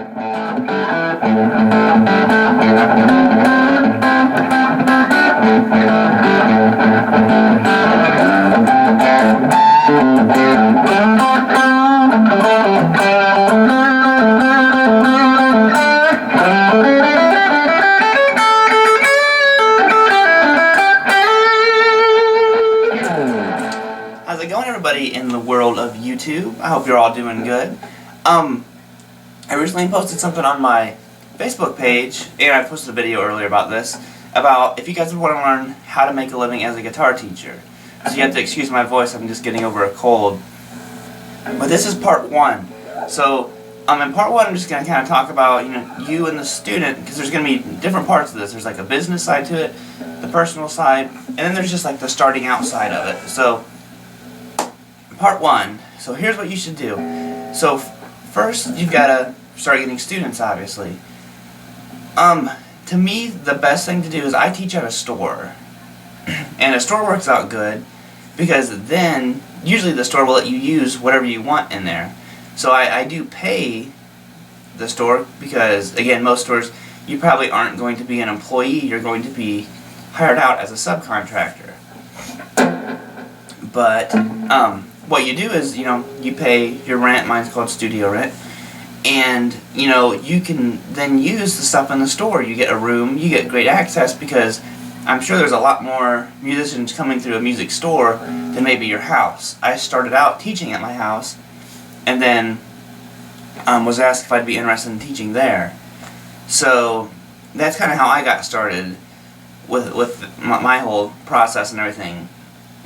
How's it going, everybody in the world of YouTube? I hope you're all doing good. I recently posted something on my Facebook page, and I posted a video earlier about this, about if you guys would want to learn how to make a living as a guitar teacher. So you have to excuse my voice, I'm just getting over a cold. But this is part one. So in part one I'm just going to kind of talk about you and the student, because there's going to be different parts of this. There's like a business side to it, the personal side, and then there's just like the starting out side of it. So part one. So here's what you should do. So first you've got to start getting students, obviously. To me, the best thing to do is I teach at a store. And a store works out good because then usually the store will let you use whatever you want in there. So I do pay the store because, again, most stores you probably aren't going to be an employee, you're going to be hired out as a subcontractor. But what you do is, you pay your rent, mine's called studio rent, and, you can then use the stuff in the store. You get a room, you get great access because I'm sure there's a lot more musicians coming through a music store than maybe your house. I started out teaching at my house, and then was asked if I'd be interested in teaching there. So that's kind of how I got started with my whole process and everything.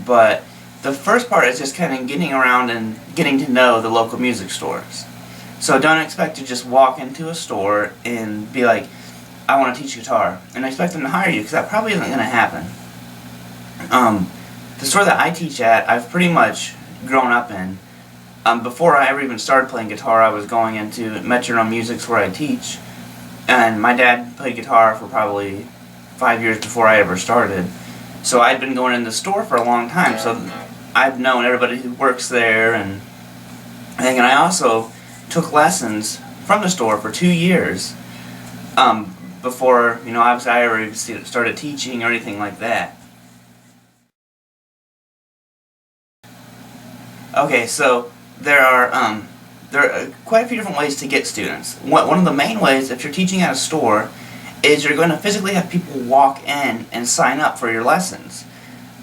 But the first part is just kind of getting around and getting to know the local music stores. So don't expect to just walk into a store and be like, I want to teach guitar, and expect them to hire you, because that probably isn't going to happen. The store that I teach at, I've pretty much grown up in. Before I ever even started playing guitar, I was going into Metronome Music's where I teach, and my dad played guitar for probably 5 years before I ever started. So I'd been going in the store for a long time, so I've known everybody who works there and everything. And I also took lessons from the store for 2 years before, obviously I ever started teaching or anything like that. Okay, so there are quite a few different ways to get students. One of the main ways, if you're teaching at a store, is you're going to physically have people walk in and sign up for your lessons.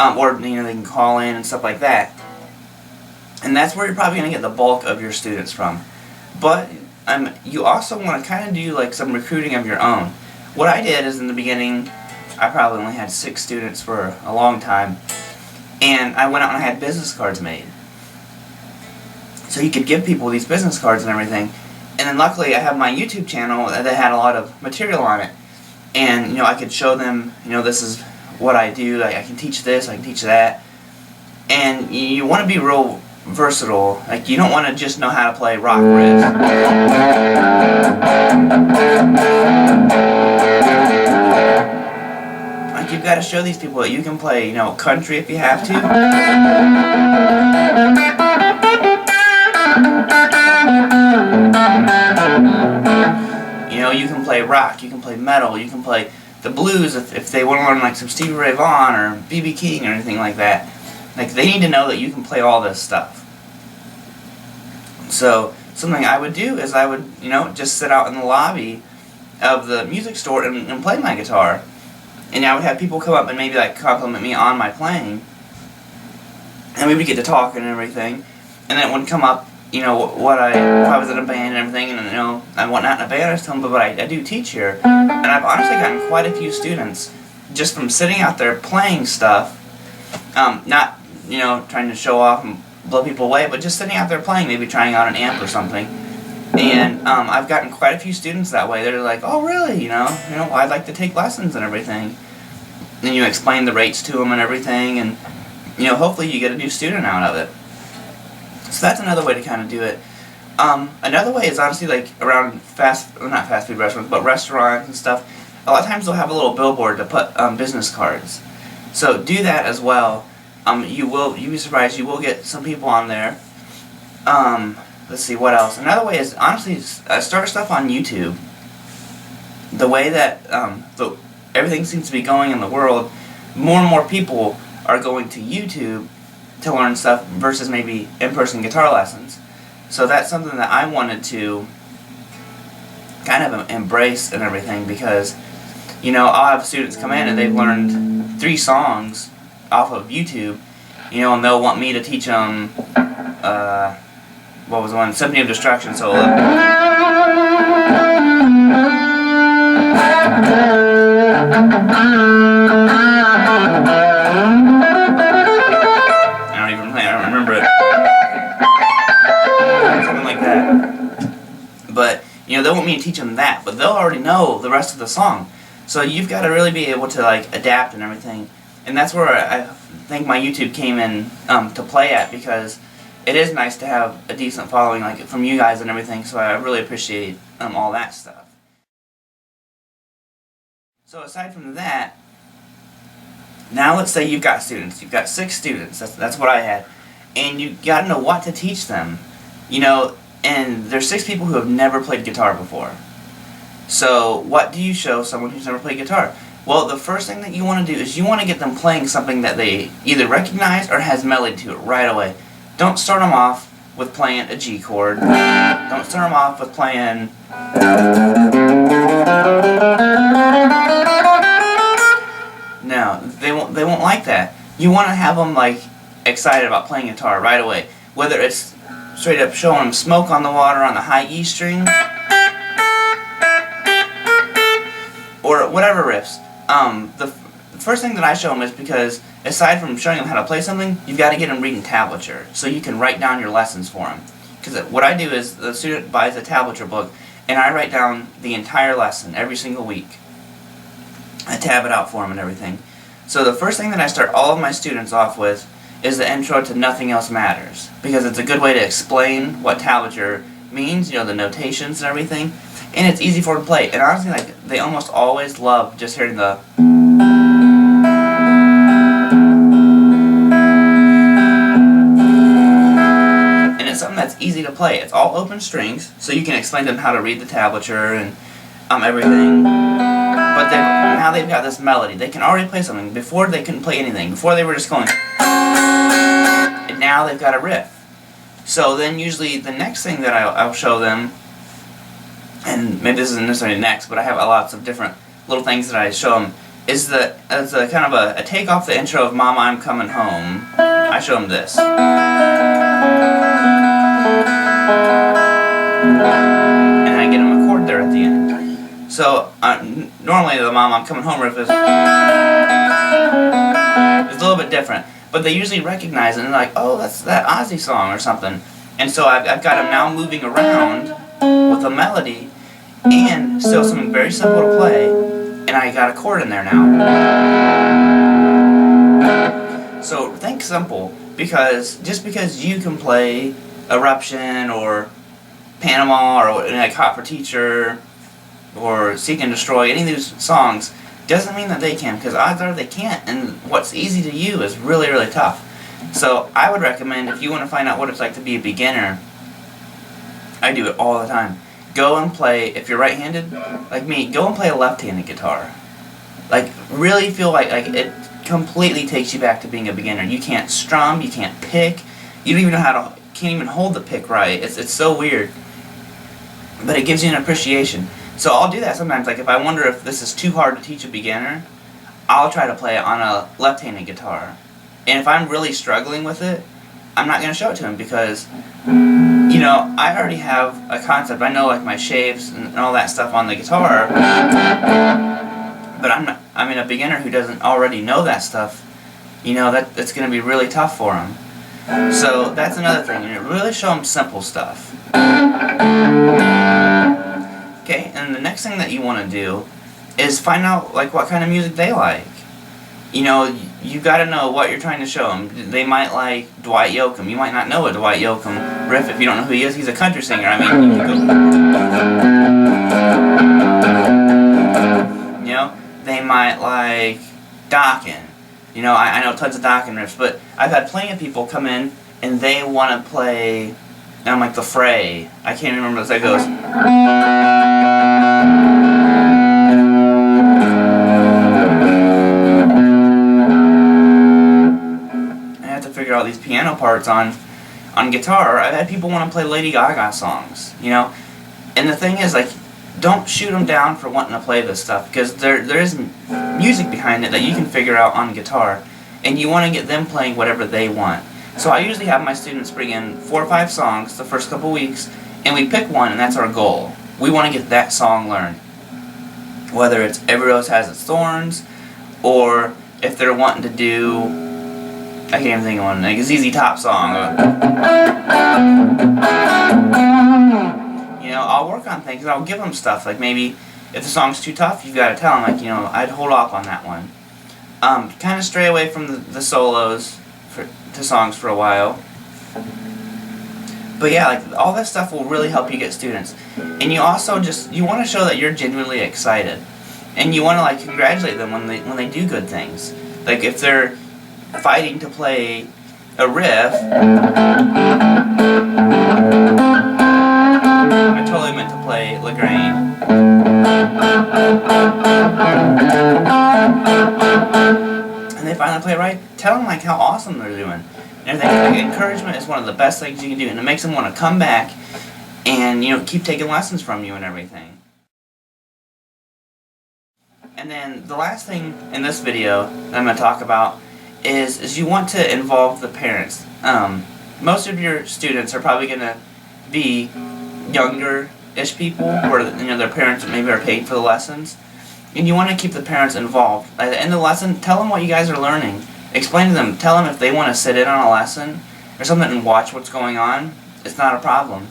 Or they can call in and stuff like that. And that's where you're probably going to get the bulk of your students from. But you also want to kind of do like some recruiting of your own. What I did is in the beginning, I probably only had 6 students for a long time, and I went out and I had business cards made. So you could give people these business cards and everything. And then luckily I have my YouTube channel that had a lot of material on it. And I could show them, this is what I do, I can teach this, I can teach that. And you want to be real versatile. Like, you don't want to just know how to play rock riffs. Like, you've got to show these people that you can play, country if you have to. You can play rock, you can play metal, you can play the blues if they want to learn like some Stevie Ray Vaughan or B.B. King or anything like that. Like, they need to know that you can play all this stuff. So something I would do is I would, just sit out in the lobby of the music store and play my guitar. And I would have people come up and maybe like compliment me on my playing. And we would get to talking and everything. And then it would come up, if I was in a band and everything, and I wasn't out in a band, I was telling them, but I do teach here. And I've honestly gotten quite a few students just from sitting out there playing stuff, not, trying to show off and blow people away, but just sitting out there playing, maybe trying out an amp or something. And I've gotten quite a few students that way. They're like, oh really, I'd like to take lessons and everything. And you explain the rates to them and everything, and hopefully you get a new student out of it. So that's another way to kind of do it. Another way is honestly like around not fast food restaurants, but restaurants and stuff. A lot of times they'll have a little billboard to put business cards. So do that as well. You'd be surprised, you will get some people on there let's see, what else? Another way is, honestly, start stuff on YouTube. The way that everything seems to be going in the world, more and more people are going to YouTube to learn stuff versus maybe in-person guitar lessons. So that's something that I wanted to kind of embrace and everything, because, you know, I'll have students come in and they've learned 3 songs off of YouTube, you know, and they'll want me to teach them, what was the one? Symphony of Destruction solo. I don't remember it. Something like that. But, you know, they want me to teach them that, but they'll already know the rest of the song. So you've got to really be able to, like, adapt and everything. And that's where I think my YouTube came in to play at, because it is nice to have a decent following, like, from you guys and everything, so I really appreciate all that stuff. So aside from that, now let's say you've got students. You've got 6 students. That's what I had. And you got to know what to teach them. You know, and there's 6 people who have never played guitar before. So what do you show someone who's never played guitar? Well, the first thing that you want to do is you want to get them playing something that they either recognize or has melody to it right away. Don't start them off with playing a G chord. Don't start them off with playing... No, they won't like that. You want to have them, like, excited about playing guitar right away. Whether it's straight up showing them Smoke on the Water on the high E string, or whatever riffs. The first thing that I show them is, because aside from showing them how to play something, you've got to get them reading tablature, so you can write down your lessons for them. Because what I do is, the student buys a tablature book, and I write down the entire lesson every single week. I tab it out for them and everything. So the first thing that I start all of my students off with is the intro to Nothing Else Matters, because it's a good way to explain what tablature means, you know, the notations and everything, and it's easy for them to play. And honestly, like, they almost always love just hearing the... And it's something that's easy to play. It's all open strings, so you can explain to them how to read the tablature and everything. But now they've got this melody. They can already play something. Before, they couldn't play anything. Before, they were just going... And now they've got a riff. So then usually the next thing that I'll show them, and maybe this isn't necessarily next, but I have lots of different little things that I show them, is as a kind of a take off the intro of Mama, I'm Coming Home. I show them this. And I get them a chord there at the end. So normally the Mama, I'm Coming Home riff is a little bit different. But they usually recognize it and they're like, oh, that's that Ozzy song or something. And so I've got them now moving around with a melody and still something very simple to play, and I got a chord in there now. So think simple, because just because you can play Eruption or Panama or like Hot for Teacher or Seek and Destroy, any of these songs, doesn't mean that they can, because odds are they can't, and what's easy to you is really, really tough. So I would recommend, if you want to find out what it's like to be a beginner, I do it all the time. Go and play, if you're right-handed, like me, go and play a left-handed guitar. Like, really feel like it completely takes you back to being a beginner. You can't strum, you can't pick, you don't even know how to, can't even hold the pick right. It's so weird. But it gives you an appreciation. So I'll do that sometimes. Like, if I wonder if this is too hard to teach a beginner, I'll try to play it on a left-handed guitar. And if I'm really struggling with it, I'm not going to show it to him, because, you know, I already have a concept. I know, like, my shapes and all that stuff on the guitar, but I mean, a beginner who doesn't already know that stuff, you know, that's going to be really tough for him. So that's another thing. You know, really show them simple stuff. Okay, and the next thing that you want to do is find out, like, what kind of music they like. You know, you got to know what you're trying to show them. They might like Dwight Yoakam. You might not know a Dwight Yoakam riff if you don't know who he is. He's a country singer. I mean, you can go... You know, they might like Dokken. You know, I know tons of Dokken riffs, but I've had plenty of people come in and they want to play like the fray. I can't remember how that goes. I have to figure out these piano parts on guitar. I've had people want to play Lady Gaga songs, you know. And the thing is, like, don't shoot them down for wanting to play this stuff, because there is music behind it that you can figure out on guitar, and you want to get them playing whatever they want. So I usually have my students bring in 4 or 5 songs the first couple weeks, and we pick one, and that's our goal. We want to get that song learned. Whether it's Every Rose Has Its Thorns, or if they're wanting to do, I can't even think of one, like a ZZ Top song. You know, I'll work on things, and I'll give them stuff, like maybe if the song's too tough, you've got to tell them, like, you know, I'd hold off on that one. Kind of stray away from the solos to songs for a while. But yeah, like, all that stuff will really help you get students. And you also you want to show that you're genuinely excited. And you want to, like, congratulate them when they do good things. Like, if they're fighting to play a riff, I totally meant to play Lagrange. And they finally play it right, tell them, like, how awesome they're doing. And everything. Like, encouragement is one of the best things you can do, and it makes them want to come back and, you know, keep taking lessons from you and everything. And then the last thing in this video that I'm going to talk about is you want to involve the parents. Most of your students are probably going to be younger-ish people, where, you know, their parents maybe are paid for the lessons. And you want to keep the parents involved. At the end of the lesson, tell them what you guys are learning. Explain to them, tell them if they want to sit in on a lesson or something and watch what's going on. It's not a problem.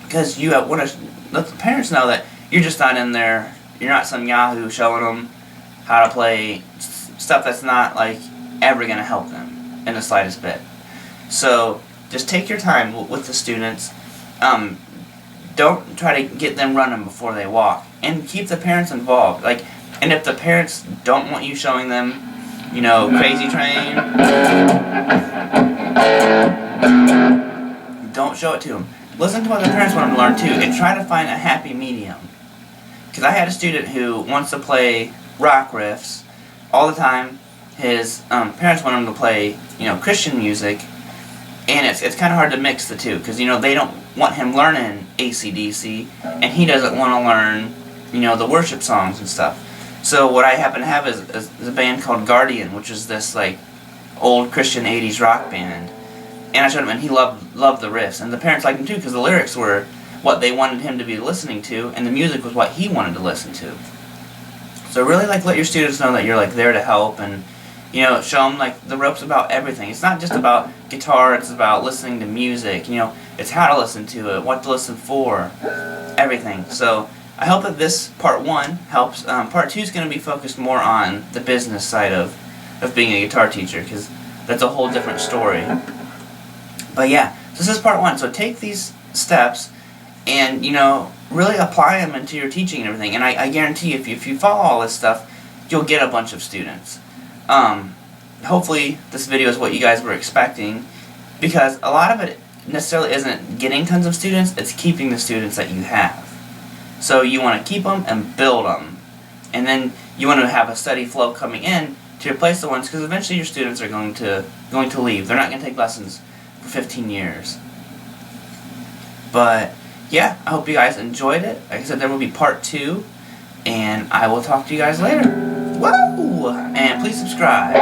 Because you want to let the parents know that you're just not in there, you're not some yahoo showing them how to play stuff that's not, like, ever going to help them in the slightest bit. So just take your time with the students. Don't try to get them running before they walk, and keep the parents involved. Like, and if the parents don't want you showing them, you know, Crazy Train, don't show it to them. Listen to what the parents want them to learn too, and try to find a happy medium. Because I had a student who wants to play rock riffs all the time. His parents want him to play, you know, Christian music, and it's kind of hard to mix the two, because, you know, they don't want him learning AC/DC, and he doesn't want to learn, you know, the worship songs and stuff. So what I happen to have is a band called Guardian, which is this, like, old Christian 80s rock band. And I showed him, and he loved the riffs, and the parents liked them too, because the lyrics were what they wanted him to be listening to, and the music was what he wanted to listen to. So really, like, let your students know that you're, like, there to help, and, you know, show them, like, the ropes about everything. It's not just about guitar, it's about listening to music, you know, it's how to listen to it, what to listen for, everything. So I hope that this part 1 helps. Part 2 is going to be focused more on the business side of being a guitar teacher, because that's a whole different story. But yeah, so this is part 1. So take these steps and, you know, really apply them into your teaching and everything. And I guarantee if you follow all this stuff, you'll get a bunch of students. Hopefully this video is what you guys were expecting, because a lot of it necessarily isn't getting tons of students, it's keeping the students that you have. So you want to keep them and build them, and then you want to have a steady flow coming in to replace the ones, because eventually your students are going to leave. They're not going to take lessons for 15 years. But yeah, I hope you guys enjoyed it. Like I said, there will be part 2, and I will talk to you guys later. Woo! And please subscribe.